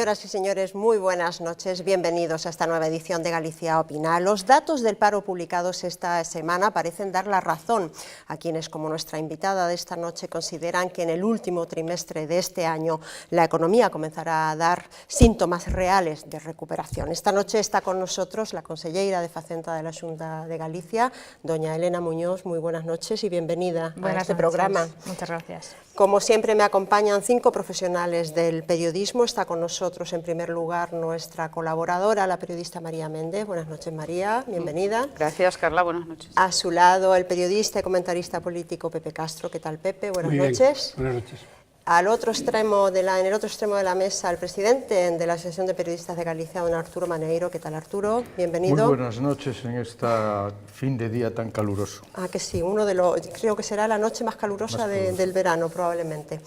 Señoras y señores, muy buenas noches. Bienvenidos a esta nueva edición de Galicia Opina. Los datos del paro publicados esta semana parecen dar la razón a quienes, como nuestra invitada de esta noche, consideran que en el último trimestre de este año la economía comenzará a dar síntomas reales de recuperación. Esta noche está con nosotros la conselleira de Facenda de la Xunta de Galicia, doña Elena Muñoz. Muy buenas noches y bienvenida a este programa. Muchas gracias. Como siempre me acompañan 5 profesionales del periodismo. Está con nosotros en primer lugar nuestra colaboradora, la periodista María Méndez. Buenas noches, María, bienvenida. Gracias, Carla, buenas noches. A su lado el periodista y comentarista político Pepe Castro. ¿Qué tal, Pepe? Buenas noches. Buenas noches. En el otro extremo de la mesa, el presidente de la Asociación de Periodistas de Galicia, don Arturo Maneiro. ¿Qué tal, Arturo? Bienvenido. Muy buenas noches en este fin de día tan caluroso. Ah, que sí, creo que será la noche más calurosa del verano, probablemente.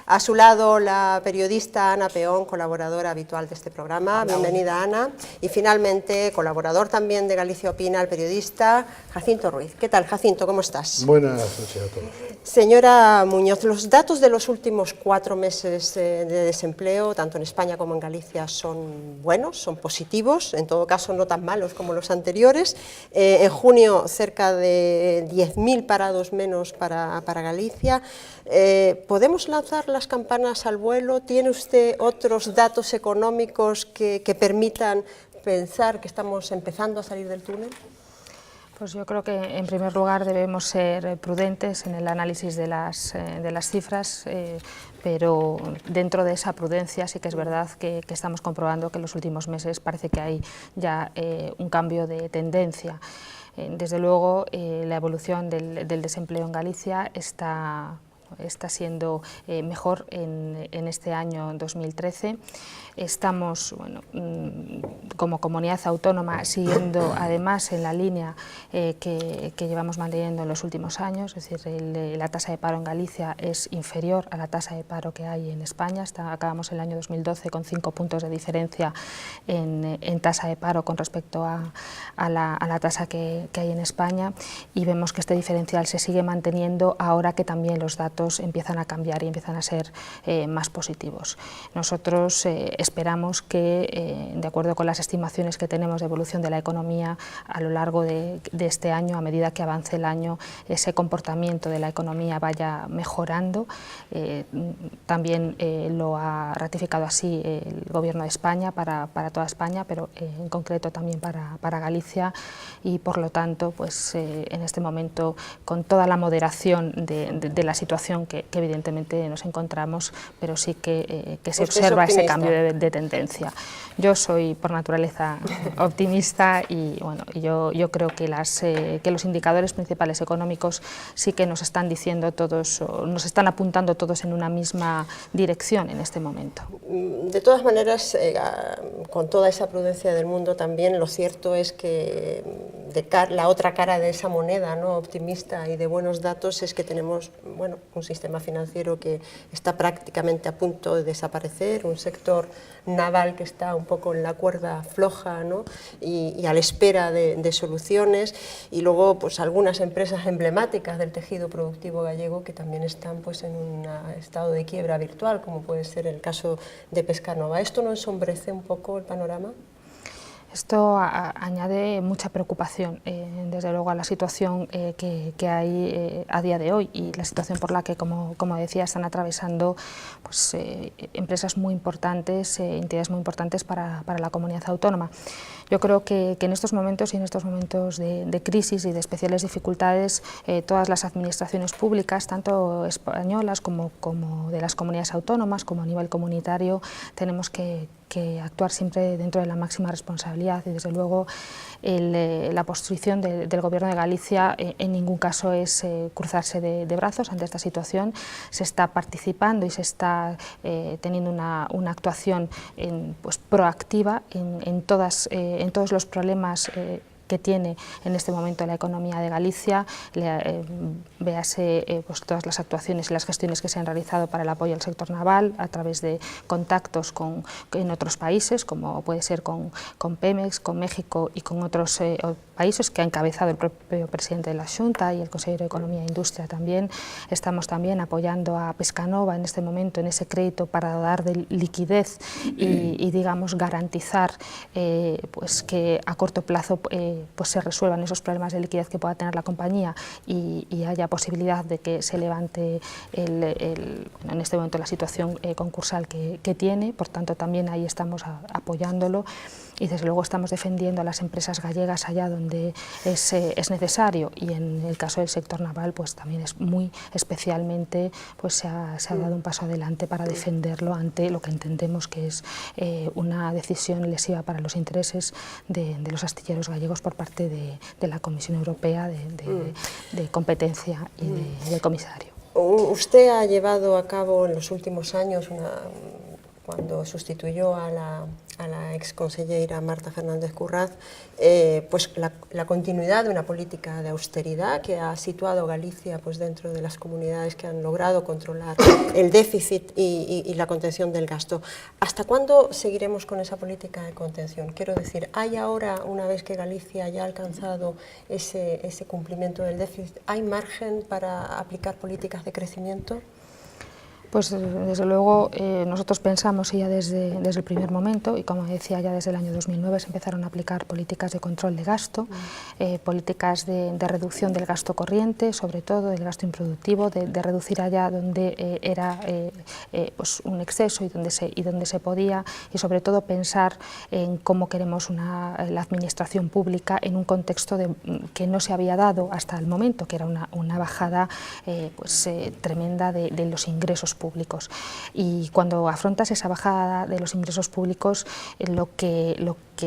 A su lado, la periodista Ana Peón, colaboradora habitual de este programa. Bienvenida, Ana. Y finalmente, colaborador también de Galicia Opina, el periodista Jacinto Ruiz. ¿Qué tal, Jacinto? ¿Cómo estás? Buenas noches a todos. Señora Muñoz, los datos de los últimos 4 meses de desempleo, tanto en España como en Galicia, son buenos, son positivos, en todo caso no tan malos como los anteriores. En junio, cerca de 10.000 parados menos para Galicia. ¿Podemos lanzar las campanas al vuelo? ¿Tiene usted otros datos económicos que permitan pensar que estamos empezando a salir del túnel? Pues yo creo que en primer lugar debemos ser prudentes en el análisis de las cifras, pero dentro de esa prudencia sí que es verdad que estamos comprobando que en los últimos meses parece que hay ya un cambio de tendencia. Desde luego la evolución del desempleo en Galicia está siendo mejor en este año 2013. Estamos, como comunidad autónoma, siguiendo además en la línea que llevamos manteniendo en los últimos años, es decir, la tasa de paro en Galicia es inferior a la tasa de paro que hay en España. Acabamos el año 2012 con 5 puntos de diferencia en tasa de paro con respecto a la tasa que hay en España, y vemos que este diferencial se sigue manteniendo ahora que también los datos empiezan a cambiar y empiezan a ser más positivos. Nosotros esperamos que, de acuerdo con las estimaciones que tenemos de evolución de la economía a lo largo de este año, a medida que avance el año, ese comportamiento de la economía vaya mejorando. También lo ha ratificado así el Gobierno de España para toda España, pero en concreto también para Galicia, y por lo tanto, pues en este momento, con toda la moderación de la situación que evidentemente nos encontramos, pero sí que se observa ese cambio de tendencia. Yo soy por naturaleza optimista y bueno, yo creo que los indicadores principales económicos sí que nos están diciendo todos, nos están apuntando todos en una misma dirección en este momento. De todas maneras, con toda esa prudencia del mundo también, lo cierto es que la otra cara de esa moneda, ¿no?, optimista y de buenos datos, es que tenemos un sistema financiero que está prácticamente a punto de desaparecer, un sector naval que está un poco en la cuerda floja, ¿no?, y a la espera de soluciones, y luego pues algunas empresas emblemáticas del tejido productivo gallego que también están pues en un estado de quiebra virtual, como puede ser el caso de Pescanova. ¿Esto no ensombrece un poco el panorama? Esto añade mucha preocupación, desde luego, a la situación que hay a día de hoy, y la situación por la que, como decía, están atravesando pues, empresas muy importantes, entidades muy importantes para la comunidad autónoma. Yo creo que en estos momentos y en estos momentos de crisis y de especiales dificultades, todas las administraciones públicas, tanto españolas como de las comunidades autónomas, como a nivel comunitario, tenemos que actuar siempre dentro de la máxima responsabilidad, y desde luego la posición del Gobierno de Galicia en ningún caso es cruzarse de brazos ante esta situación. Se está participando y se está teniendo una actuación pues, proactiva en todos los problemas que tiene en este momento la economía de Galicia, véase pues todas las actuaciones y las gestiones que se han realizado para el apoyo al sector naval a través de contactos en otros países, como puede ser con Pemex, con México y con otros países que ha encabezado el propio presidente de la Xunta y el consejero de Economía e Industria también. Estamos también apoyando a Pescanova en este momento en ese crédito para dar de liquidez y digamos garantizar pues que a corto plazo pues se resuelvan esos problemas de liquidez que pueda tener la compañía y haya posibilidad de que se levante en este momento la situación concursal que tiene. Por tanto, también ahí estamos apoyándolo y desde luego estamos defendiendo a las empresas gallegas allá donde es necesario, y en el caso del sector naval pues también es muy especialmente pues se ha dado un paso adelante para defenderlo ante lo que entendemos que es una decisión lesiva para los intereses de los astilleros gallegos por parte de la Comisión Europea de Competencia y del comisario. Usted ha llevado a cabo en los últimos años, cuando sustituyó a la exconsellera Marta Fernández Curraz, pues la continuidad de una política de austeridad que ha situado Galicia pues dentro de las comunidades que han logrado controlar el déficit y la contención del gasto. ¿Hasta cuándo seguiremos con esa política de contención? Quiero decir, ¿hay ahora, una vez que Galicia ya ha alcanzado ese cumplimiento del déficit, hay margen para aplicar políticas de crecimiento? Pues desde luego nosotros pensamos ya desde el primer momento, y como decía, ya desde el año 2009 se empezaron a aplicar políticas de control de gasto, políticas de reducción del gasto corriente, sobre todo del gasto improductivo, de reducir allá donde era pues un exceso y donde se podía, y sobre todo pensar en cómo queremos la administración pública en un contexto que no se había dado hasta el momento, que era una bajada tremenda de los ingresos públicos. Y cuando afrontas esa bajada de los ingresos públicos, lo que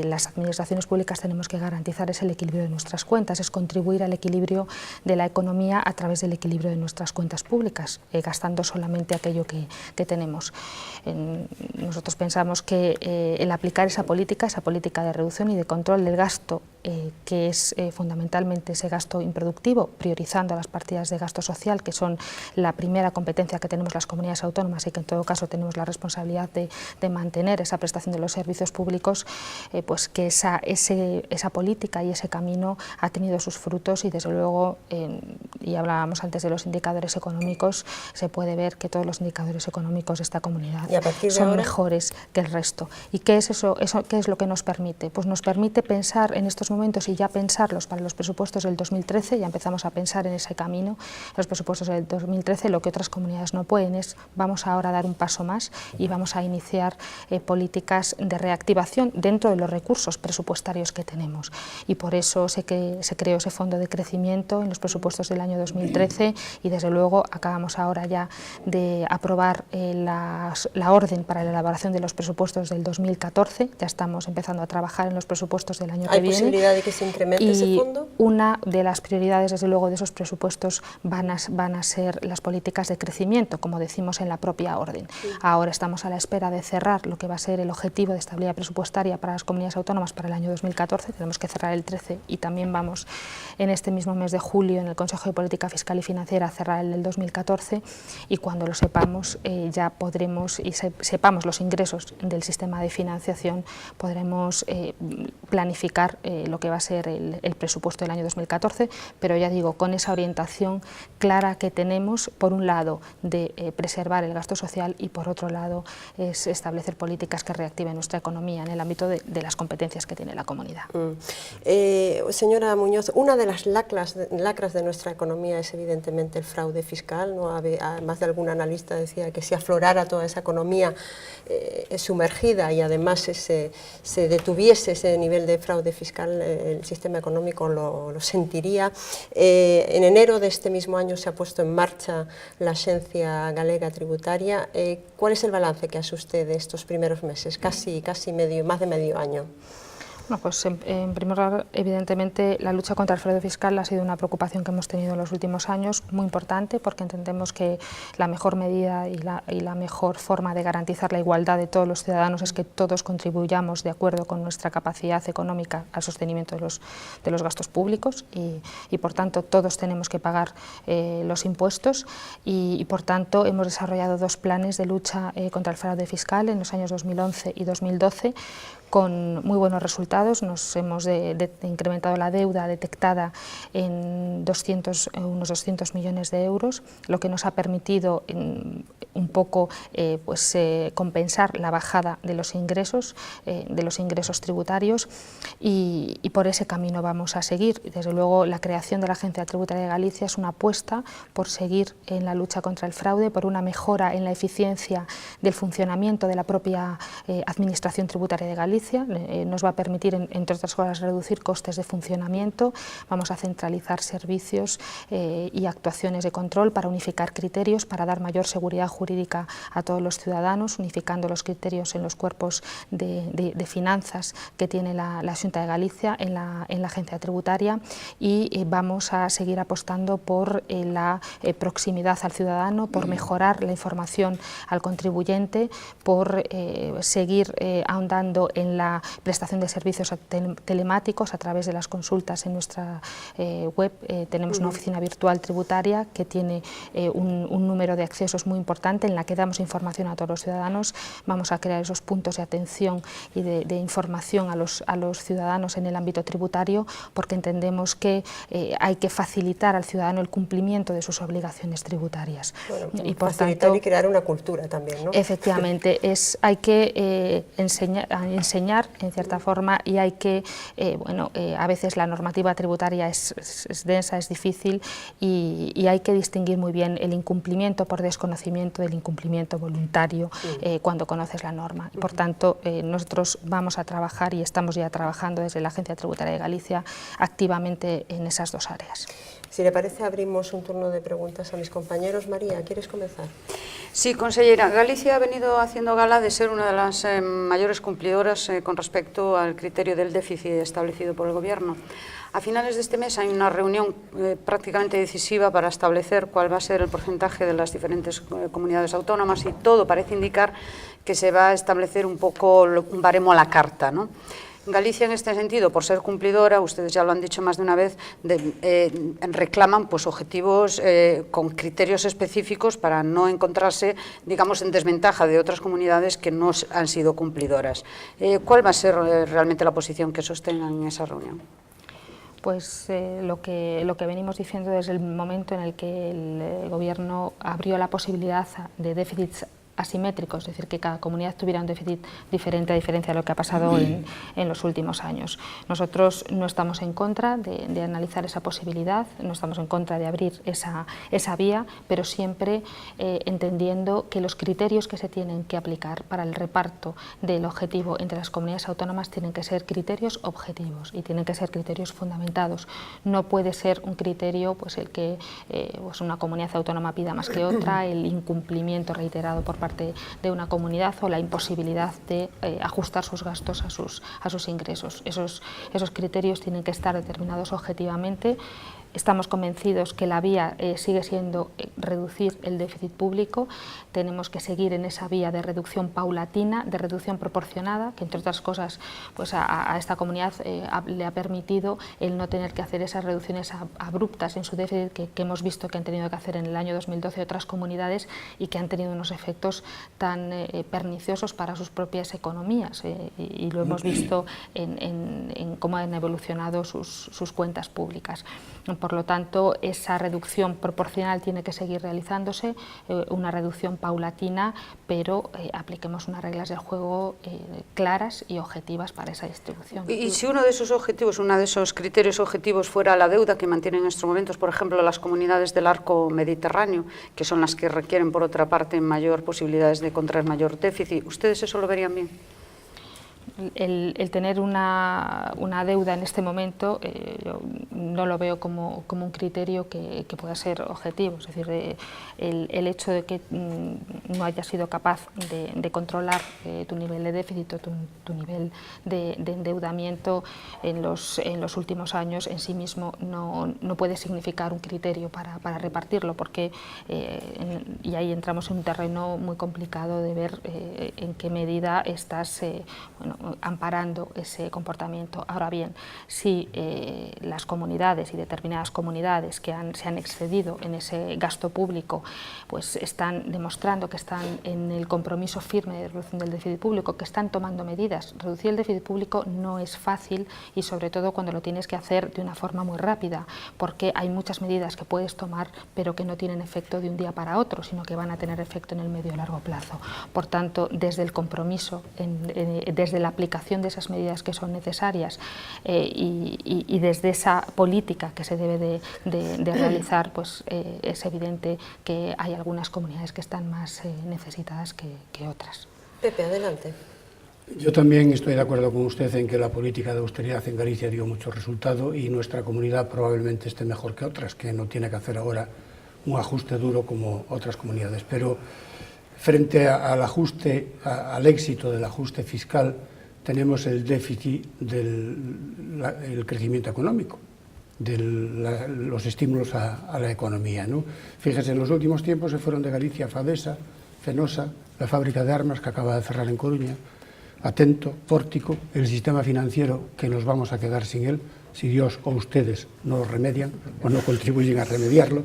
las administraciones públicas tenemos que garantizar es el equilibrio de nuestras cuentas, es contribuir al equilibrio de la economía a través del equilibrio de nuestras cuentas públicas, gastando solamente aquello que tenemos. Nosotros pensamos que el aplicar esa política de reducción y de control del gasto, que es fundamentalmente ese gasto improductivo, priorizando las partidas de gasto social, que son la primera competencia que tenemos las comunidades autónomas y que en todo caso tenemos la responsabilidad de mantener esa prestación de los servicios públicos, pues que esa política y ese camino ha tenido sus frutos, y desde luego, y hablábamos antes de los indicadores económicos, se puede ver que todos los indicadores económicos de esta comunidad son mejores que el resto. ¿Y qué es eso? ¿Qué es lo que nos permite? Pues nos permite pensar en estos momentos y ya pensarlos para los presupuestos del 2013, ya empezamos a pensar en ese camino, los presupuestos del 2013, lo que otras comunidades no pueden es, vamos ahora a dar un paso más y vamos a iniciar políticas de reactivación dentro de los recursos presupuestarios que tenemos, y por eso se creó ese fondo de crecimiento en los presupuestos del año 2013, y desde luego acabamos ahora ya de aprobar la orden para la elaboración de los presupuestos del 2014, ya estamos empezando a trabajar en los presupuestos del año que viene. ¿Hay posibilidad de que se incremente ese fondo? Una de las prioridades, desde luego, de esos presupuestos van a ser las políticas de crecimiento, como decimos en la propia orden. Sí. Ahora estamos a la espera de cerrar lo que va a ser el objetivo de estabilidad presupuestaria para las comunidades autónomas para el año 2014, tenemos que cerrar el 13 y también vamos en este mismo mes de julio en el Consejo de Política Fiscal y Financiera a cerrar el del 2014, y cuando lo sepamos ya podremos, y sepamos los ingresos del sistema de financiación, podremos planificar lo que va a ser el presupuesto del año 2014, pero ya digo, con esa orientación clara que tenemos, por un lado de preservar el gasto social y por otro lado es establecer políticas que reactiven nuestra economía en el ámbito de las competencias que tiene la comunidad. Señora Muñoz, una de las lacras de nuestra economía es evidentemente el fraude fiscal, ¿no? Más de algún analista decía que si aflorara toda esa economía sumergida y además se detuviese ese nivel de fraude fiscal, el sistema económico lo sentiría. En enero de este mismo año se ha puesto en marcha la Agencia Galega Tributaria. ¿Cuál es el balance que hace usted de estos primeros meses, casi más de medio año? Bueno, pues en primer lugar, evidentemente, la lucha contra el fraude fiscal ha sido una preocupación que hemos tenido en los últimos años, muy importante, porque entendemos que la mejor medida y la mejor forma de garantizar la igualdad de todos los ciudadanos es que todos contribuyamos de acuerdo con nuestra capacidad económica al sostenimiento de los gastos públicos y por tanto, todos tenemos que pagar los impuestos y por tanto, hemos desarrollado 2 planes de lucha contra el fraude fiscal en los años 2011 y 2012, con muy buenos resultados. Nos hemos incrementado la deuda detectada en unos 200 millones de euros, lo que nos ha permitido un poco compensar la bajada de los ingresos tributarios y por ese camino vamos a seguir. Desde luego, la creación de la Agencia Tributaria de Galicia es una apuesta por seguir en la lucha contra el fraude, por una mejora en la eficiencia del funcionamiento de la propia Administración Tributaria de Galicia. Nos va a permitir, entre otras cosas, reducir costes de funcionamiento. Vamos a centralizar servicios y actuaciones de control para unificar criterios, para dar mayor seguridad jurídica a todos los ciudadanos, unificando los criterios en los cuerpos de finanzas que tiene la Xunta de Galicia en la Agencia Tributaria y vamos a seguir apostando por la proximidad al ciudadano, por mejorar la información al contribuyente, por seguir ahondando en la prestación de servicios telemáticos a través de las consultas en nuestra web. Tenemos una oficina virtual tributaria que tiene un número de accesos muy importante en la que damos información a todos los ciudadanos. Vamos a crear esos puntos de atención y de información a los ciudadanos en el ámbito tributario, porque entendemos que hay que facilitar al ciudadano el cumplimiento de sus obligaciones tributarias. Bueno, y por facilitar tanto, y crear una cultura también, ¿no? Efectivamente, hay que enseñar en cierta forma y hay que, a veces la normativa tributaria es densa, es difícil y hay que distinguir muy bien el incumplimiento por desconocimiento del incumplimiento voluntario cuando conoces la norma. Por tanto, nosotros vamos a trabajar y estamos ya trabajando desde la Agencia Tributaria de Galicia activamente en esas 2 áreas. Si le parece, abrimos un turno de preguntas a mis compañeros. María, ¿quieres comenzar? Sí, consellera, Galicia ha venido haciendo gala de ser una de las mayores cumplidoras con respecto al criterio del déficit establecido por el Gobierno. A finales de este mes hay una reunión prácticamente decisiva para establecer cuál va a ser el porcentaje de las diferentes comunidades autónomas y todo parece indicar que se va a establecer un poco un baremo a la carta, ¿no? Galicia, en este sentido, por ser cumplidora, ustedes ya lo han dicho más de una vez, reclaman pues, objetivos con criterios específicos para no encontrarse, digamos, en desventaja de otras comunidades que no han sido cumplidoras. ¿Cuál va a ser realmente la posición que sostengan en esa reunión? Pues lo que venimos diciendo desde el momento en el que el Gobierno abrió la posibilidad de déficits asimétricos, es decir, que cada comunidad tuviera un déficit diferente a diferencia de lo que ha pasado en los últimos años. Nosotros no estamos en contra de analizar esa posibilidad, no estamos en contra de abrir esa vía, pero siempre entendiendo que los criterios que se tienen que aplicar para el reparto del objetivo entre las comunidades autónomas tienen que ser criterios objetivos y tienen que ser criterios fundamentados. No puede ser un criterio pues, el que pues una comunidad autónoma pida más que otra, el incumplimiento reiterado por parte de una comunidad o la imposibilidad de ajustar sus gastos a sus ingresos. Esos criterios tienen que estar determinados objetivamente. Estamos convencidos que la vía sigue siendo reducir el déficit público. Tenemos que seguir en esa vía de reducción paulatina, de reducción proporcionada, que entre otras cosas pues a esta comunidad le ha permitido el no tener que hacer esas reducciones abruptas en su déficit que hemos visto que han tenido que hacer en el año 2012 otras comunidades y que han tenido unos efectos tan perniciosos para sus propias economías y lo hemos visto en cómo han evolucionado sus cuentas públicas. Por lo tanto, esa reducción proporcional tiene que seguir realizándose, una reducción paulatina, pero apliquemos unas reglas del juego claras y objetivas para esa distribución. Y si uno de esos objetivos, uno de esos criterios objetivos fuera la deuda que mantienen en estos momentos, por ejemplo, las comunidades del arco mediterráneo, que son las que requieren, por otra parte, mayor posibilidades de contraer mayor déficit, ¿ustedes eso lo verían bien? El tener una deuda en este momento yo no lo veo como un criterio que pueda ser objetivo. Es decir, el hecho de que no hayas sido capaz de controlar tu nivel de déficit o tu nivel de endeudamiento en los últimos años en sí mismo no puede significar un criterio para repartirlo, porque y ahí entramos en un terreno muy complicado de ver en qué medida estás amparando ese comportamiento. Ahora bien, si las comunidades y determinadas comunidades que se han excedido en ese gasto público, pues están demostrando que están en el compromiso firme de reducción del déficit público, que están tomando medidas. Reducir el déficit público no es fácil, y sobre todo cuando lo tienes que hacer de una forma muy rápida, porque hay muchas medidas que puedes tomar pero que no tienen efecto de un día para otro, sino que van a tener efecto en el medio y largo plazo. Por tanto, desde el compromiso, desde la aplicación de esas medidas que son necesarias y desde esa política que se debe de realizar, pues es evidente que hay algunas comunidades que están más necesitadas que otras. Pepe, adelante. Yo también estoy de acuerdo con usted en que la política de austeridad en Galicia dio mucho resultado y nuestra comunidad probablemente esté mejor que otras, que no tiene que hacer ahora un ajuste duro como otras comunidades. Pero frente al ajuste, al éxito del ajuste fiscal, tenemos el déficit del crecimiento económico, de los estímulos a la economía, ¿no? Fíjese, en los últimos tiempos se fueron de Galicia Fadesa, Fenosa, la fábrica de armas que acaba de cerrar en Coruña, Atento, Pórtico, el sistema financiero, que nos vamos a quedar sin él, si Dios o ustedes no lo remedian o no contribuyen a remediarlo.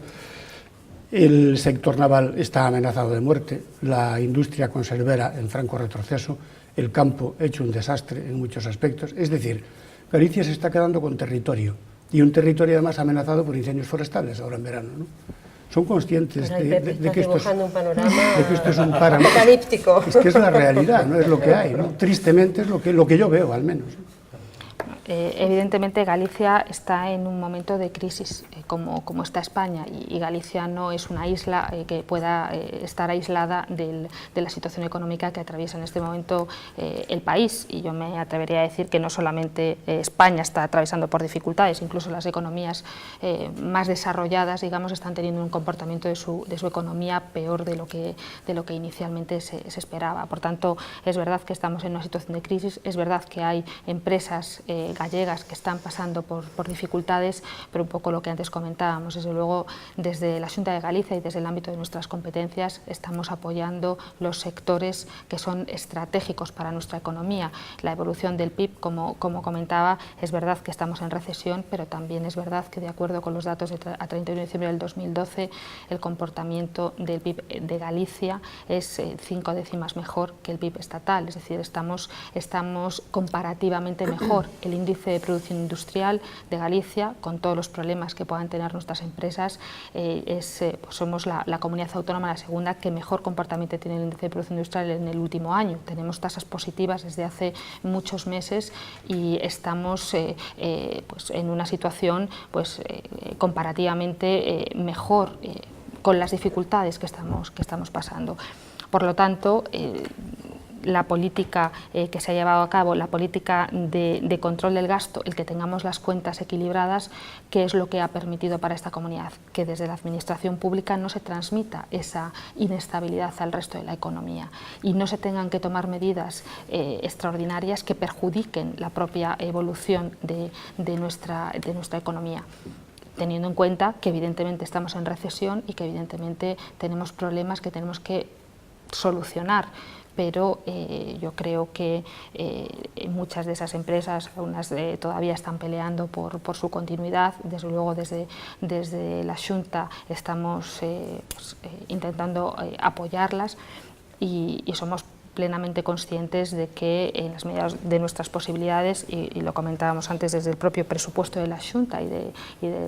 El sector naval está amenazado de muerte, la industria conservera en franco retroceso, el campo hecho un desastre en muchos aspectos. Es decir, Galicia se está quedando con territorio, y un territorio además amenazado por incendios forestales ahora en verano, ¿no? Son conscientes de que esto es un páramo apocalíptico. Es que es la realidad, no es lo que hay, ¿no? Tristemente es lo que yo veo, al menos. Evidentemente Galicia está en un momento de crisis, como está España, y Galicia no es una isla que pueda estar aislada de la situación económica que atraviesa en este momento el país, y yo me atrevería a decir que no solamente España está atravesando por dificultades, incluso las economías más desarrolladas, digamos, están teniendo un comportamiento de su economía peor de lo que inicialmente se esperaba. Por tanto, es verdad que estamos en una situación de crisis, es verdad que hay empresas gallegas que están pasando por dificultades, pero un poco lo que antes comentábamos, desde luego desde la Xunta de Galicia y desde el ámbito de nuestras competencias estamos apoyando los sectores que son estratégicos para nuestra economía. La evolución del PIB, como comentaba, es verdad que estamos en recesión, pero también es verdad que de acuerdo con los datos a 31 de diciembre del 2012, el comportamiento del PIB de Galicia es 5 décimas mejor que el PIB estatal, es decir, estamos comparativamente mejor. El índice de producción industrial de Galicia, con todos los problemas que puedan tener nuestras empresas, pues somos la comunidad autónoma, la segunda, que mejor comportamiento tiene el índice de producción industrial en el último año. Tenemos tasas positivas desde hace muchos meses y estamos pues en una situación pues, comparativamente mejor con las dificultades que estamos pasando. Por lo tanto, la política que se ha llevado a cabo, la política de control del gasto, el que tengamos las cuentas equilibradas, ¿qué es lo que ha permitido para esta comunidad? Que desde la administración pública no se transmita esa inestabilidad al resto de la economía y no se tengan que tomar medidas extraordinarias que perjudiquen la propia evolución de nuestra economía, teniendo en cuenta que evidentemente estamos en recesión y que evidentemente tenemos problemas que tenemos que solucionar. Pero yo creo que muchas de esas empresas, algunas todavía están peleando por su continuidad. Desde luego desde la Xunta estamos pues, intentando apoyarlas y somos plenamente conscientes de que en las medidas de nuestras posibilidades, y lo comentábamos antes desde el propio presupuesto de la Xunta y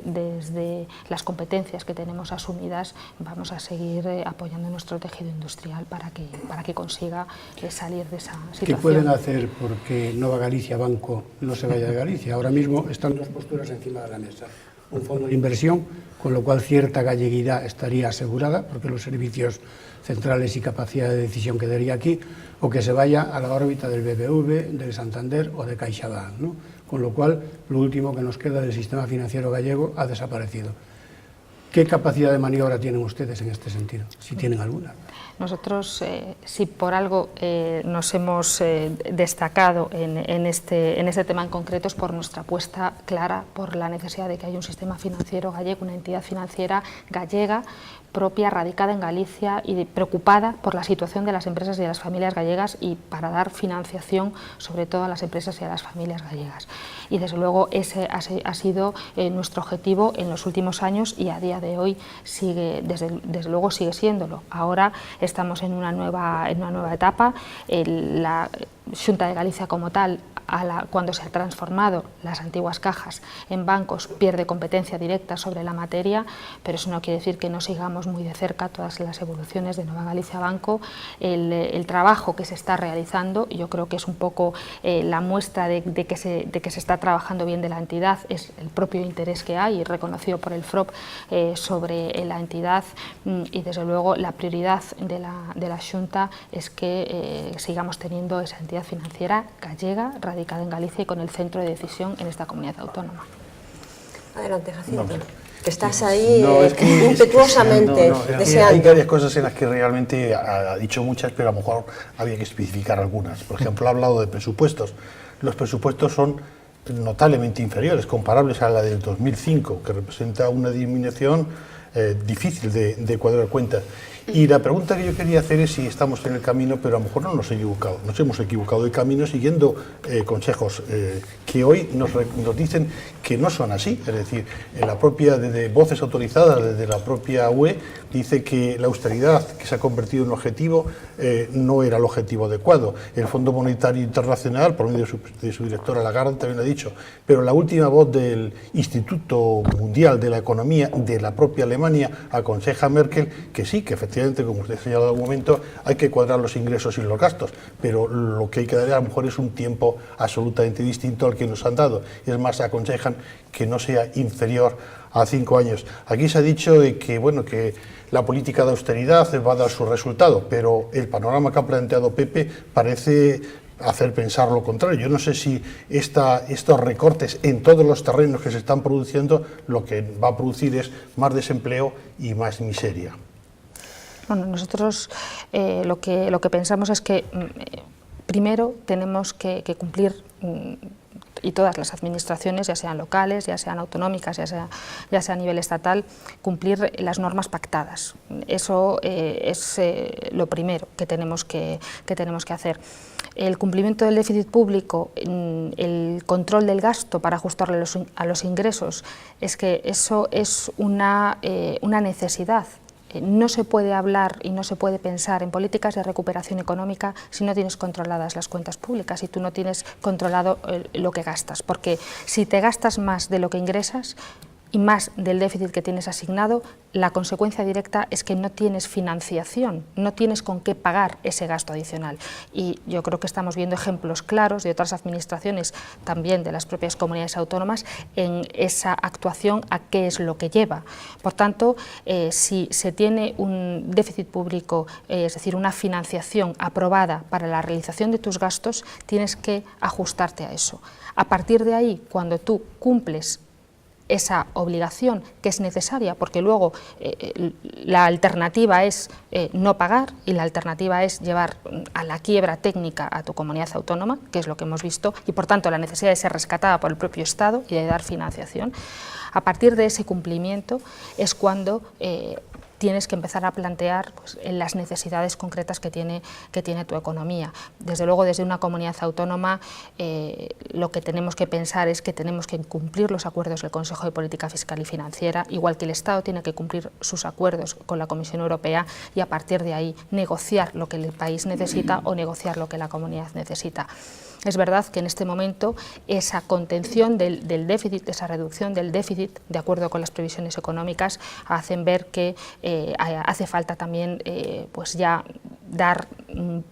desde las competencias que tenemos asumidas, vamos a seguir apoyando nuestro tejido industrial para que consiga salir de esa situación. ¿Qué pueden hacer porque Nova Galicia Banco no se vaya de Galicia? Ahora mismo están dos posturas encima de la mesa. un fondo de inversión, con lo cual cierta galleguidad estaría asegurada, porque los servicios centrales y capacidad de decisión quedaría aquí, o que se vaya a la órbita del BBV, del Santander o de CaixaBank, ¿no? Con lo cual, lo último que nos queda del sistema financiero gallego ha desaparecido. ¿Qué capacidad de maniobra tienen ustedes en este sentido, si tienen alguna? Nosotros, si por algo nos hemos destacado en este tema en concreto, es por nuestra apuesta clara por la necesidad de que haya un sistema financiero gallego, una entidad financiera gallega, propia, radicada en Galicia y preocupada por la situación de las empresas y de las familias gallegas y para dar financiación sobre todo a las empresas y a las familias gallegas. Y desde luego ese ha sido nuestro objetivo en los últimos años y a día de hoy desde luego sigue siéndolo. Ahora estamos en una nueva etapa. La Xunta de Galicia como tal, cuando se ha transformado las antiguas cajas en bancos, pierde competencia directa sobre la materia, pero eso no quiere decir que no sigamos muy de cerca todas las evoluciones de Nova Galicia Banco. El trabajo que se está realizando, y yo creo que es un poco la muestra de que se está trabajando bien de la entidad, es el propio interés que hay, reconocido por el FROP, sobre la entidad, y desde luego la prioridad de la Xunta es que sigamos teniendo esa entidad financiera gallega, radicada en Galicia y con el centro de decisión en esta comunidad autónoma. Adelante, Jacinto. No, que estás ahí impetuosamente deseando. Hay varias cosas en las que realmente ha dicho muchas, pero a lo mejor había que especificar algunas. Por ejemplo, ha hablado de presupuestos. Los presupuestos son notablemente inferiores, comparables a la del 2005, que representa una disminución difícil de cuadrar cuentas. Y la pregunta que yo quería hacer es si estamos en el camino, pero a lo mejor no nos hemos equivocado de camino siguiendo consejos que hoy nos dicen que no son así. Es decir, desde voces autorizadas, desde la propia UE, dice que la austeridad que se ha convertido en objetivo no era el objetivo adecuado. El Fondo Monetario Internacional, por medio de su directora Lagarde, también lo ha dicho. Pero la última voz del Instituto Mundial de la Economía de la propia Alemania aconseja a Merkel que sí, que efectivamente, como usted ha señalado en algún momento, hay que cuadrar los ingresos y los gastos, pero lo que hay que dar a lo mejor es un tiempo absolutamente distinto al que nos han dado. Es más, aconsejan que no sea inferior a 5 años. Aquí se ha dicho que la política de austeridad va a dar su resultado, pero el panorama que ha planteado Pepe parece hacer pensar lo contrario. Yo no sé si estos recortes en todos los terrenos que se están produciendo lo que va a producir es más desempleo y más miseria. Bueno, nosotros lo que pensamos es que primero tenemos que cumplir, y todas las administraciones, ya sean locales, ya sean autonómicas, ya sea a nivel estatal, cumplir las normas pactadas. Eso es lo primero que tenemos que hacer. El cumplimiento del déficit público, el control del gasto para ajustarlo a los ingresos, es que eso es una necesidad. No se puede hablar y no se puede pensar en políticas de recuperación económica si no tienes controladas las cuentas públicas, si tú no tienes controlado lo que gastas, porque si te gastas más de lo que ingresas y más del déficit que tienes asignado, la consecuencia directa es que no tienes financiación, no tienes con qué pagar ese gasto adicional. Y yo creo que estamos viendo ejemplos claros de otras administraciones, también de las propias comunidades autónomas, en esa actuación a qué es lo que lleva. Por tanto, si se tiene un déficit público, es decir, una financiación aprobada para la realización de tus gastos, tienes que ajustarte a eso. A partir de ahí, cuando tú cumples esa obligación, que es necesaria, porque luego la alternativa es no pagar y la alternativa es llevar a la quiebra técnica a tu comunidad autónoma, que es lo que hemos visto, y por tanto la necesidad de ser rescatada por el propio Estado y de dar financiación. A partir de ese cumplimiento es cuando tienes que empezar a plantear las necesidades concretas que tiene tu economía. Desde luego, desde una comunidad autónoma, lo que tenemos que pensar es que tenemos que cumplir los acuerdos del Consejo de Política Fiscal y Financiera, igual que el Estado tiene que cumplir sus acuerdos con la Comisión Europea, y a partir de ahí negociar lo que el país necesita o negociar lo que la comunidad necesita. Es verdad que en este momento esa contención del déficit, esa reducción del déficit, de acuerdo con las previsiones económicas, hacen ver que hace falta también ya dar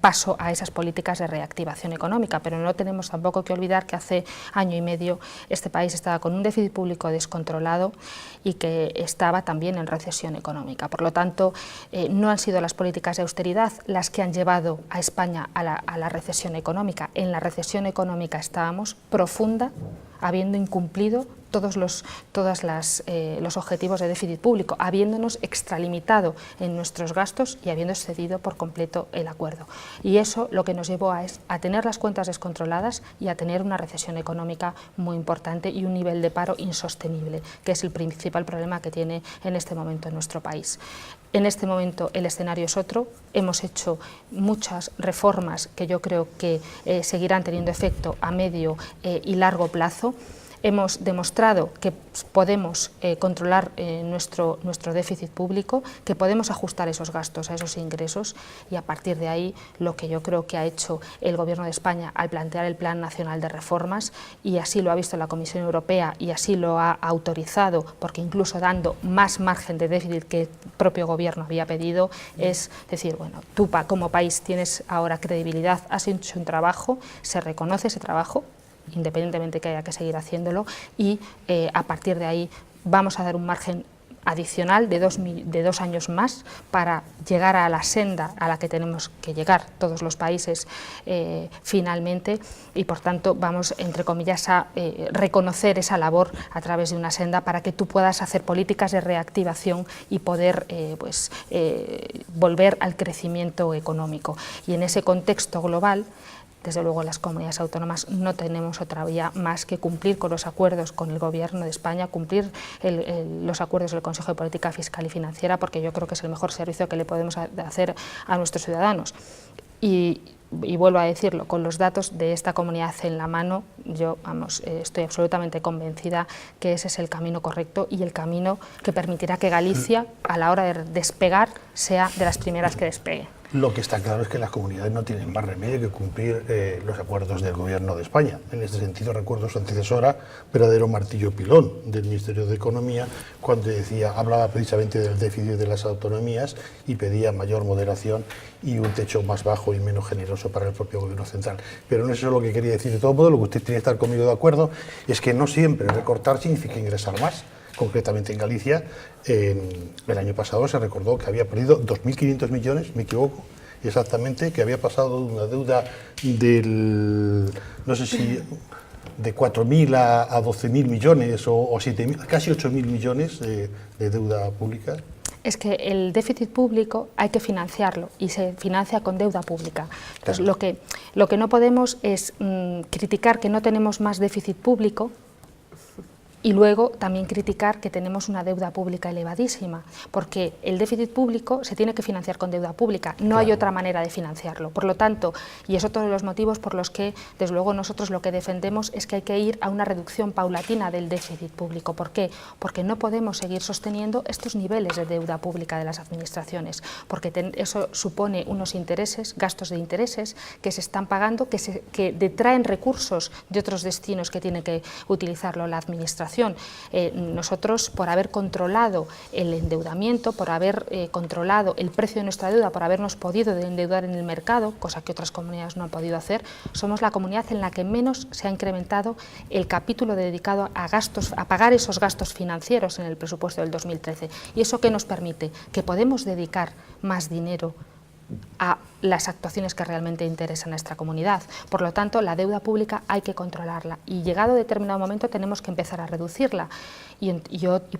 paso a esas políticas de reactivación económica, pero no tenemos tampoco que olvidar que hace año y medio este país estaba con un déficit público descontrolado y que estaba también en recesión económica. Por lo tanto, no han sido las políticas de austeridad las que han llevado a España a la recesión económica. En la recesión económica estábamos profunda, habiendo incumplido todos los objetivos de déficit público, habiéndonos extralimitado en nuestros gastos y habiendo excedido por completo el acuerdo. Y eso lo que nos llevó a tener las cuentas descontroladas y a tener una recesión económica muy importante y un nivel de paro insostenible, que es el principal problema que tiene en este momento en nuestro país. En este momento el escenario es otro, hemos hecho muchas reformas que yo creo que seguirán teniendo efecto a medio y largo plazo. Hemos demostrado que podemos controlar nuestro déficit público, que podemos ajustar esos gastos a esos ingresos, y a partir de ahí lo que yo creo que ha hecho el Gobierno de España al plantear el Plan Nacional de Reformas, y así lo ha visto la Comisión Europea y así lo ha autorizado, porque incluso dando más margen de déficit que el propio Gobierno había pedido, es decir, bueno, tú como país tienes ahora credibilidad, has hecho un trabajo, se reconoce ese trabajo, independientemente que haya que seguir haciéndolo, y a partir de ahí vamos a dar un margen adicional de 2 años más para llegar a la senda a la que tenemos que llegar todos los países finalmente, y por tanto vamos, entre comillas, a reconocer esa labor a través de una senda para que tú puedas hacer políticas de reactivación y poder volver al crecimiento económico. Y en ese contexto global, desde luego las comunidades autónomas no tenemos otra vía más que cumplir con los acuerdos con el Gobierno de España, cumplir los acuerdos del Consejo de Política Fiscal y Financiera, porque yo creo que es el mejor servicio que le podemos hacer a nuestros ciudadanos. Y vuelvo a decirlo, con los datos de esta comunidad en la mano, yo estoy absolutamente convencida que ese es el camino correcto y el camino que permitirá que Galicia, a la hora de despegar, sea de las primeras que despegue. Lo que está claro es que las comunidades no tienen más remedio que cumplir los acuerdos del Gobierno de España. En este sentido, recuerdo su antecesora, verdadero martillo pilón del Ministerio de Economía, cuando hablaba precisamente del déficit de las autonomías y pedía mayor moderación y un techo más bajo y menos generoso para el propio Gobierno central. Pero no es eso lo que quería decir. De todo modo, lo que usted tiene que estar conmigo de acuerdo es que no siempre recortar significa ingresar más. Concretamente en Galicia, el año pasado se recordó que había perdido 2.500 millones, me equivoco, exactamente, que había pasado de una deuda no sé si de 4.000 a 12.000 millones o 7.000, casi 8.000 millones de deuda pública. Es que el déficit público hay que financiarlo y se financia con deuda pública. Entonces, claro, lo que no podemos es criticar que no tenemos más déficit público y luego también criticar que tenemos una deuda pública elevadísima, porque el déficit público se tiene que financiar con deuda pública, no claro, hay otra manera de financiarlo. Por lo tanto, y es otro de los motivos por los que, desde luego, nosotros lo que defendemos es que hay que ir a una reducción paulatina del déficit público. ¿Por qué? Porque no podemos seguir sosteniendo estos niveles de deuda pública de las administraciones, porque eso supone unos intereses, gastos de intereses que se están pagando, que detraen recursos de otros destinos que tiene que utilizarlo la administración. Nosotros, por haber controlado el endeudamiento, por haber controlado el precio de nuestra deuda, por habernos podido endeudar en el mercado, cosa que otras comunidades no han podido hacer, somos la comunidad en la que menos se ha incrementado el capítulo dedicado a pagar esos gastos financieros en el presupuesto del 2013. ¿Y eso qué nos permite? Que podemos dedicar más dinero a las actuaciones que realmente interesan a nuestra comunidad. Por lo tanto, la deuda pública hay que controlarla y llegado a determinado momento tenemos que empezar a reducirla. Y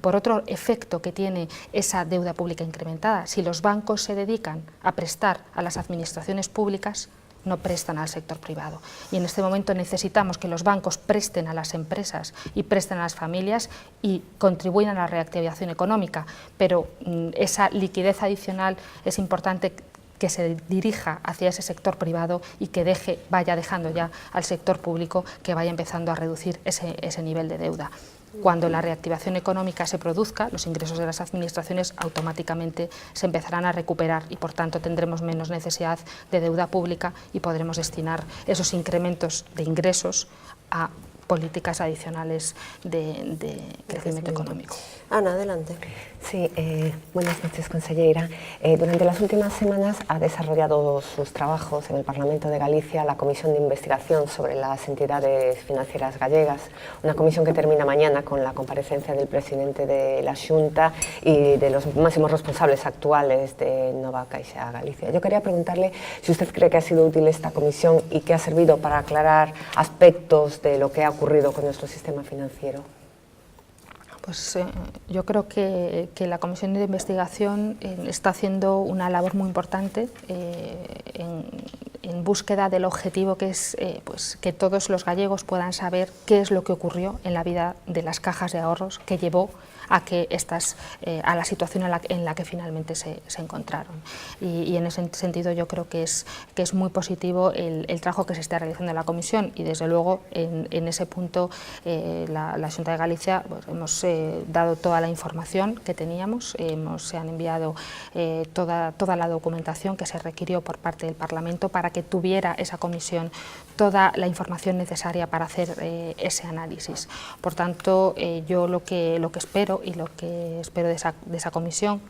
por otro efecto que tiene esa deuda pública incrementada, si los bancos se dedican a prestar a las administraciones públicas, no prestan al sector privado. Y en este momento necesitamos que los bancos presten a las empresas y presten a las familias y contribuyan a la reactivación económica, pero esa liquidez adicional es importante que se dirija hacia ese sector privado y que vaya dejando ya al sector público que vaya empezando a reducir ese nivel de deuda. Cuando la reactivación económica se produzca, los ingresos de las administraciones automáticamente se empezarán a recuperar y, por tanto, tendremos menos necesidad de deuda pública y podremos destinar esos incrementos de ingresos a políticas adicionales de crecimiento económico. Ana, adelante. Sí, buenas noches, consellera. Durante las últimas semanas ha desarrollado sus trabajos en el Parlamento de Galicia la Comisión de Investigación sobre las entidades financieras gallegas, una comisión que termina mañana con la comparecencia del presidente de la Xunta y de los máximos responsables actuales de Nova Caixa Galicia. Yo quería preguntarle si usted cree que ha sido útil esta comisión y que ha servido para aclarar aspectos de lo que ha ocurrido con nuestro sistema financiero. Pues yo creo que la Comisión de Investigación está haciendo una labor muy importante en búsqueda del objetivo que es pues que todos los gallegos puedan saber qué es lo que ocurrió en la vida de las cajas de ahorros que llevó a que a la situación en la que finalmente se encontraron. Y en ese sentido yo creo que es muy positivo el trabajo que se está realizando en la Comisión, y desde luego en ese punto la Xunta de Galicia pues, hemos dado toda la información que teníamos, se han enviado toda la documentación que se requirió por parte del Parlamento para que tuviera esa comisión toda la información necesaria para hacer ese análisis. Por tanto, yo lo que espero y lo que espero de esa comisión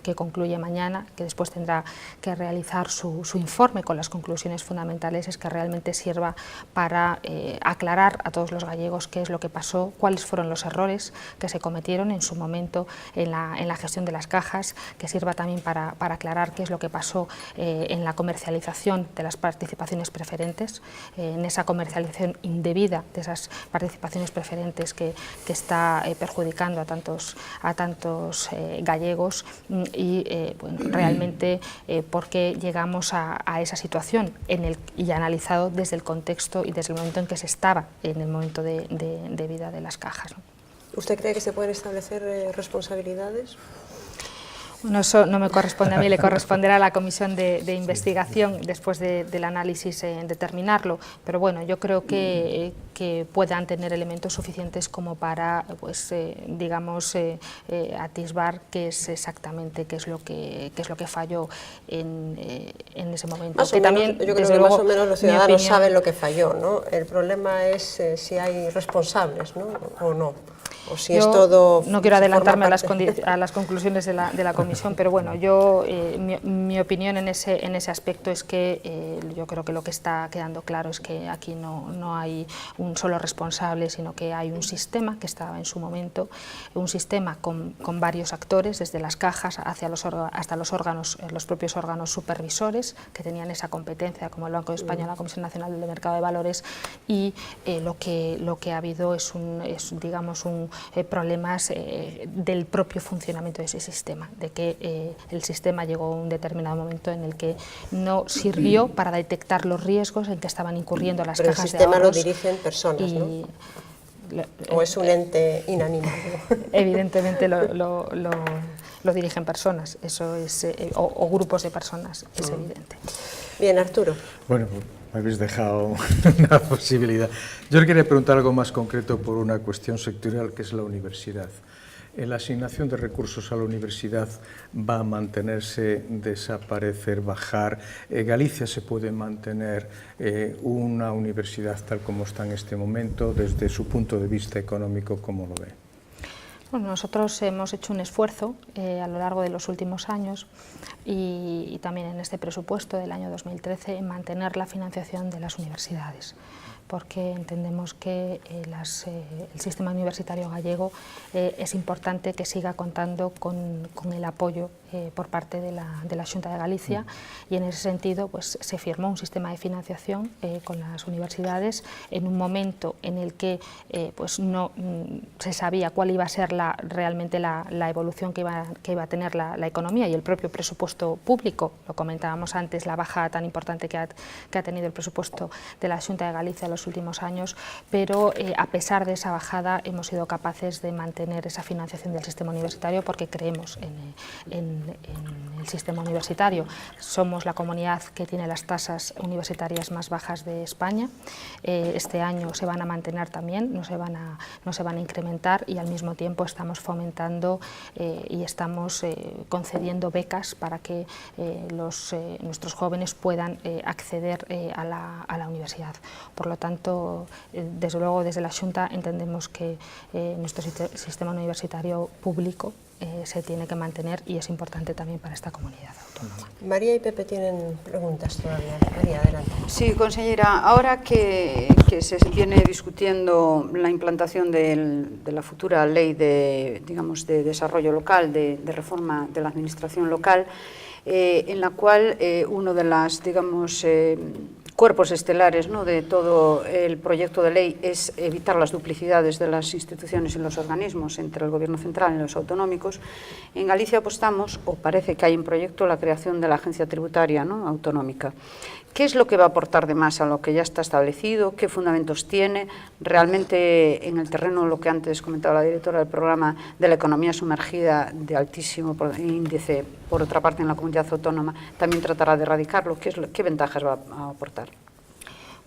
que concluye mañana, que después tendrá que realizar su informe con las conclusiones fundamentales, es que realmente sirva para aclarar a todos los gallegos qué es lo que pasó, cuáles fueron los errores que se cometieron en su momento en la gestión de las cajas, que sirva también para aclarar qué es lo que pasó en la comercialización de las participaciones preferentes, en esa comercialización indebida de esas participaciones preferentes que está perjudicando a tantos gallegos, y bueno, realmente por qué llegamos a esa situación y analizado desde el contexto y desde el momento en que se estaba en el momento de vida de las cajas, ¿no? ¿Usted cree que se pueden establecer responsabilidades? Bueno, eso no me corresponde a mí, le corresponderá a la comisión de investigación después del análisis determinarlo, pero bueno, yo creo que puedan tener elementos suficientes como para, pues, digamos, atisbar qué es exactamente qué es lo que falló en ese momento. Más o menos, también, yo creo que más o menos los ciudadanos saben lo que falló, ¿no? El problema es si hay responsables, ¿no? O no. O si yo es todo, no quiero adelantarme a las conclusiones de la comisión, pero bueno, yo mi opinión en ese aspecto es que yo creo que lo que está quedando claro es que aquí no hay un solo responsable, sino que hay un sistema que estaba en su momento, un sistema con varios actores, desde las cajas hasta los propios órganos supervisores que tenían esa competencia, como el Banco de España, la Comisión Nacional del Mercado de Valores, y lo que ha habido es digamos problemas del propio funcionamiento de ese sistema, de que el sistema llegó a un determinado momento en el que no sirvió para detectar los riesgos en que estaban incurriendo las cajas de ahorros. Pero el sistema lo dirigen personas, ¿no? ¿O es un ente inanimado? Evidentemente lo dirigen personas, eso es, o grupos de personas, es evidente. Bien, Arturo. Bueno, me habéis dejado una posibilidad. Yo le quería preguntar algo más concreto por una cuestión sectorial, que es la universidad. ¿La asignación de recursos a la universidad va a mantenerse, desaparecer, bajar? ¿Galicia se puede mantener una universidad tal como está en este momento? Desde su punto de vista económico, ¿cómo lo ve? Bueno, nosotros hemos hecho un esfuerzo a lo largo de los últimos años y también en este presupuesto del año 2013 en mantener la financiación de las universidades, porque entendemos que el sistema universitario gallego es importante que siga contando con el apoyo por parte de la Xunta de Galicia, y en ese sentido pues, se firmó un sistema de financiación con las universidades en un momento en el que pues no se sabía cuál iba a ser realmente la evolución que iba a tener la economía y el propio presupuesto público. Lo comentábamos antes, la baja tan importante que ha tenido el presupuesto de la Xunta de Galicia en los últimos años, pero a pesar de esa bajada hemos sido capaces de mantener esa financiación del sistema universitario porque creemos en el sistema universitario. Somos la comunidad que tiene las tasas universitarias más bajas de España. Este año se van a mantener también, no se van a incrementar, y al mismo tiempo estamos fomentando y estamos concediendo becas para que nuestros jóvenes puedan acceder a la universidad. Por lo tanto, desde luego desde la Xunta entendemos que nuestro sistema universitario público se tiene que mantener y es importante también para esta comunidad autónoma. María y Pepe tienen preguntas todavía. María, adelante. Sí, consellera, ahora que se viene discutiendo la implantación de la futura ley de desarrollo local, de reforma de la administración local, en la cual uno de las, cuerpos estelares, ¿no?, de todo el proyecto de ley es evitar las duplicidades de las instituciones y los organismos entre el Gobierno central y los autonómicos. En Galicia apostamos, o parece que hay en proyecto, la creación de la agencia tributaria, ¿no?, autonómica. ¿Qué es lo que va a aportar de más a lo que ya está establecido? ¿Qué fundamentos tiene? Realmente, en el terreno, lo que antes comentaba la directora del programa, de la economía sumergida de altísimo índice, por otra parte, en la comunidad autónoma, también tratará de erradicarlo. ¿Qué ventajas va a aportar?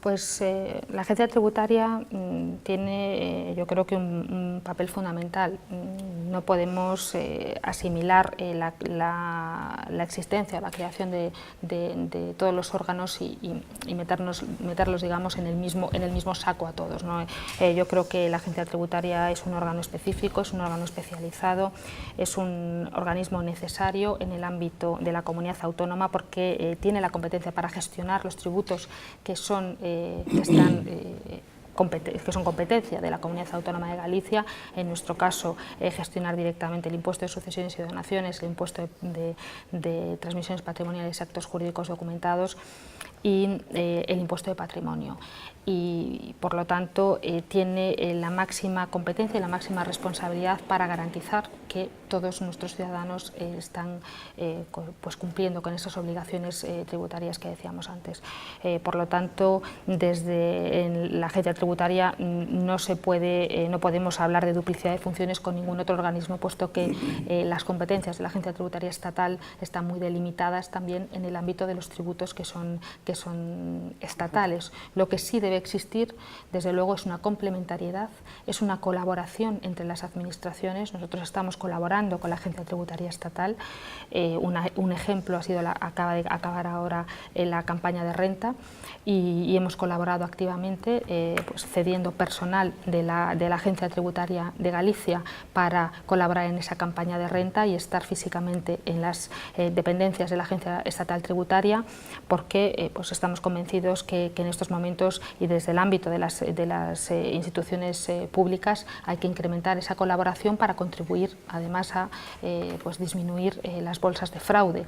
Pues la agencia tributaria tiene, yo creo que un papel fundamental. No podemos asimilar la existencia, la creación de todos los órganos y meterlos, digamos, en el mismo saco a todos, ¿no? Yo creo que la agencia tributaria es un órgano específico, es un órgano especializado, es un organismo necesario en el ámbito de la comunidad autónoma porque tiene la competencia para gestionar los tributos que son competencia de la Comunidad Autónoma de Galicia, en nuestro caso gestionar directamente el impuesto de sucesiones y donaciones, el impuesto de transmisiones patrimoniales y actos jurídicos documentados y el impuesto de patrimonio. Y por lo tanto tiene la máxima competencia y la máxima responsabilidad para garantizar que todos nuestros ciudadanos están pues cumpliendo con esas obligaciones tributarias que decíamos antes. Por lo tanto, desde la agencia tributaria no podemos hablar de duplicidad de funciones con ningún otro organismo, puesto que las competencias de la agencia tributaria estatal están muy delimitadas también en el ámbito de los tributos que son estatales. Lo que sí debe existir, desde luego, es una complementariedad, es una colaboración entre las administraciones. Nosotros estamos colaborando con la agencia tributaria estatal. Un ejemplo ha sido acaba de acabar ahora la campaña de renta y hemos colaborado activamente, pues cediendo personal de la agencia tributaria de Galicia para colaborar en esa campaña de renta y estar físicamente en las dependencias de la agencia estatal tributaria, porque pues estamos convencidos que en estos momentos y desde el ámbito de las instituciones públicas hay que incrementar esa colaboración para contribuir además a pues disminuir las bolsas de fraude.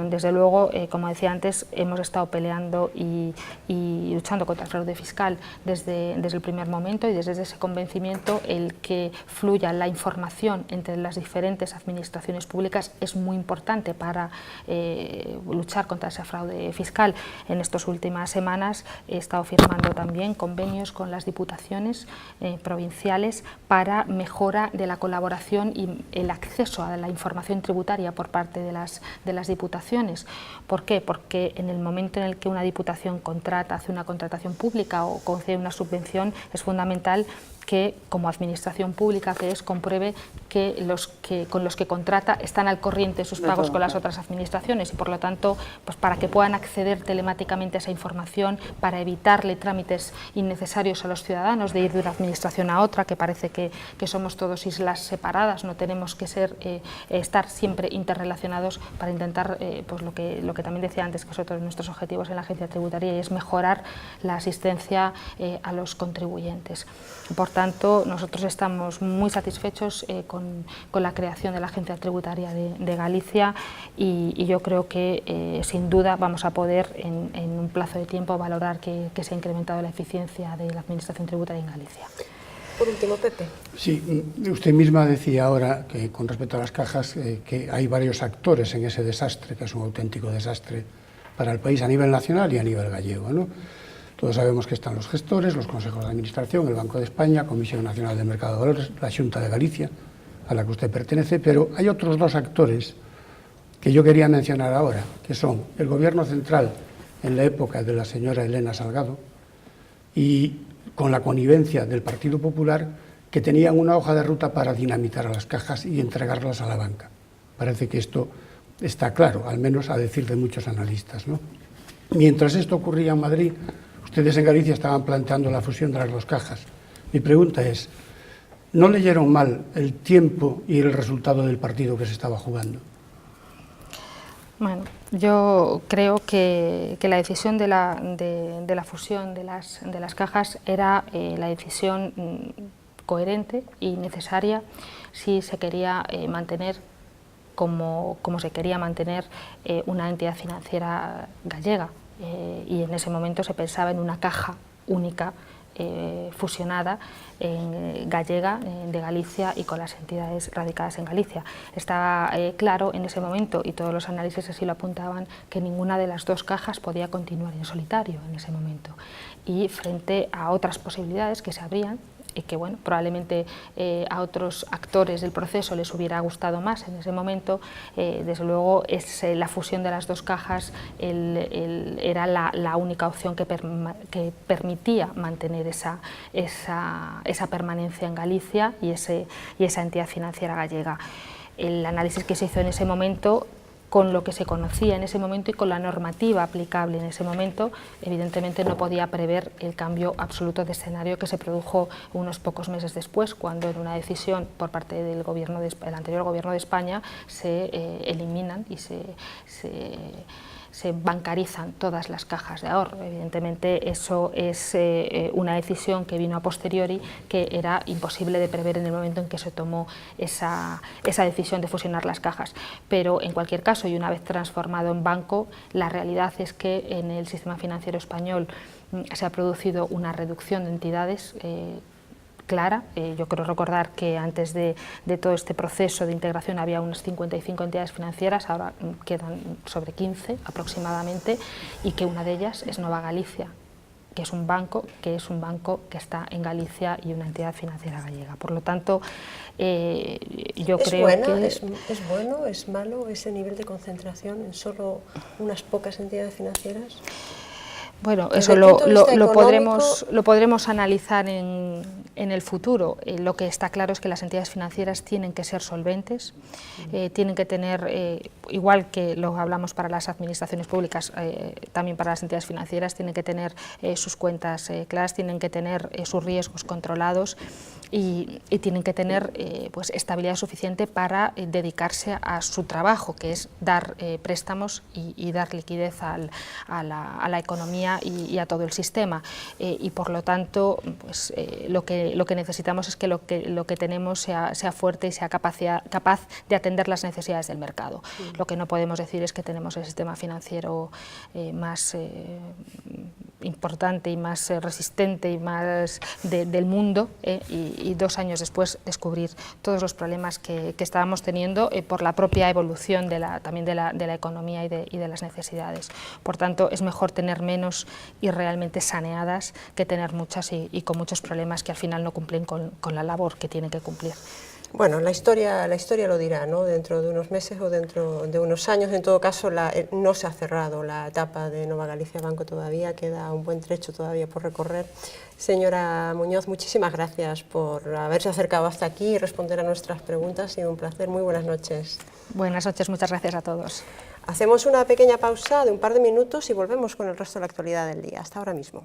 Desde luego, como decía antes, hemos estado peleando y luchando contra el fraude fiscal desde el primer momento, y desde ese convencimiento el que fluya la información entre las diferentes administraciones públicas es muy importante para luchar contra ese fraude fiscal. En estas últimas semanas he estado firmando también convenios con las diputaciones provinciales para mejora de la colaboración y el acceso a la información tributaria por parte de las diputaciones. ¿Por qué? Porque en el momento en el que una diputación hace una contratación pública o concede una subvención, es fundamental que, como administración pública que es, compruebe que con los que contrata están al corriente de sus pagos con las otras administraciones, y por lo tanto, pues para que puedan acceder telemáticamente a esa información, para evitarle trámites innecesarios a los ciudadanos de ir de una administración a otra, que parece que somos todos islas separadas, no tenemos que estar siempre interrelacionados para intentar, pues lo que también decía antes, que es otro de nuestros objetivos en la agencia tributaria, y es mejorar la asistencia a los contribuyentes. Por tanto, nosotros estamos muy satisfechos con la creación de la agencia tributaria de Galicia, y yo creo que sin duda vamos a poder en un plazo de tiempo valorar que se ha incrementado la eficiencia de la administración tributaria en Galicia. Por último, Pepe. Sí, usted misma decía ahora que con respecto a las cajas que hay varios actores en ese desastre, que es un auténtico desastre para el país a nivel nacional y a nivel gallego, ¿no? Todos sabemos que están los gestores, los consejos de administración, el Banco de España, Comisión Nacional del Mercado de Valores, la Xunta de Galicia, a la que usted pertenece, pero hay otros dos actores que yo quería mencionar ahora, que son el Gobierno central en la época de la señora Elena Salgado y con la connivencia del Partido Popular, que tenían una hoja de ruta para dinamitar a las cajas y entregarlas a la banca. Parece que esto está claro, al menos a decir de muchos analistas, ¿no? Mientras esto ocurría en Madrid, ustedes en Galicia estaban planteando la fusión de las dos cajas. Mi pregunta es, ¿No leyeron mal el tiempo y el resultado del partido que se estaba jugando? Bueno, yo creo que la decisión de la fusión de las cajas era la decisión coherente y necesaria si se quería mantener como se quería mantener una entidad financiera gallega, y en ese momento se pensaba en una caja única fusionada gallega de Galicia y con las entidades radicadas en Galicia. Estaba claro en ese momento, y todos los análisis así lo apuntaban, que ninguna de las dos cajas podía continuar en solitario en ese momento, y frente a otras posibilidades que se abrían y que bueno, probablemente a otros actores del proceso les hubiera gustado más en ese momento, desde luego la fusión de las dos cajas era la única opción que permitía mantener esa permanencia en Galicia y esa entidad financiera gallega. El análisis que se hizo en ese momento, con lo que se conocía en ese momento y con la normativa aplicable en ese momento, evidentemente no podía prever el cambio absoluto de escenario que se produjo unos pocos meses después, cuando en una decisión por parte del anterior gobierno de España se eliminan y se bancarizan todas las cajas de ahorro. Evidentemente eso es una decisión que vino a posteriori, que era imposible de prever en el momento en que se tomó esa decisión de fusionar las cajas. Pero en cualquier caso, y una vez transformado en banco, la realidad es que en el sistema financiero español se ha producido una reducción de entidades clara. Yo creo recordar que antes de todo este proceso de integración había unas 55 entidades financieras, ahora quedan sobre 15 aproximadamente, y que una de ellas es Nova Galicia, que es un banco que está en Galicia y una entidad financiera gallega. Por lo tanto, yo creo que... ¿Es bueno, es malo ese nivel de concentración en solo unas pocas entidades financieras? Bueno, eso lo podremos analizar en el futuro. Lo que está claro es que las entidades financieras tienen que ser solventes, tienen que tener, igual que lo hablamos para las administraciones públicas, también para las entidades financieras, tienen que tener sus cuentas claras, tienen que tener sus riesgos controlados y tienen que tener pues estabilidad suficiente para dedicarse a su trabajo, que es dar préstamos y dar liquidez a la economía y a todo el sistema, y por lo tanto pues, lo que necesitamos es que lo que tenemos sea fuerte y sea capaz de atender las necesidades del mercado. Lo que no podemos decir es que tenemos el sistema financiero más importante y más resistente y más del mundo, y 2 años después descubrir todos los problemas que estábamos teniendo por la propia evolución también de la economía y de las necesidades. Por tanto, es mejor tener menos y realmente saneadas que tener muchas y con muchos problemas que al final no cumplen con la labor que tienen que cumplir. Bueno, la historia lo dirá, ¿no? Dentro de unos meses o dentro de unos años. En todo caso, no se ha cerrado la etapa de Nova Galicia Banco todavía, queda un buen trecho todavía por recorrer. Señora Muñoz, muchísimas gracias por haberse acercado hasta aquí y responder a nuestras preguntas. Ha sido un placer. Muy buenas noches. Buenas noches, muchas gracias a todos. Hacemos una pequeña pausa de un par de minutos y volvemos con el resto de la actualidad del día. Hasta ahora mismo.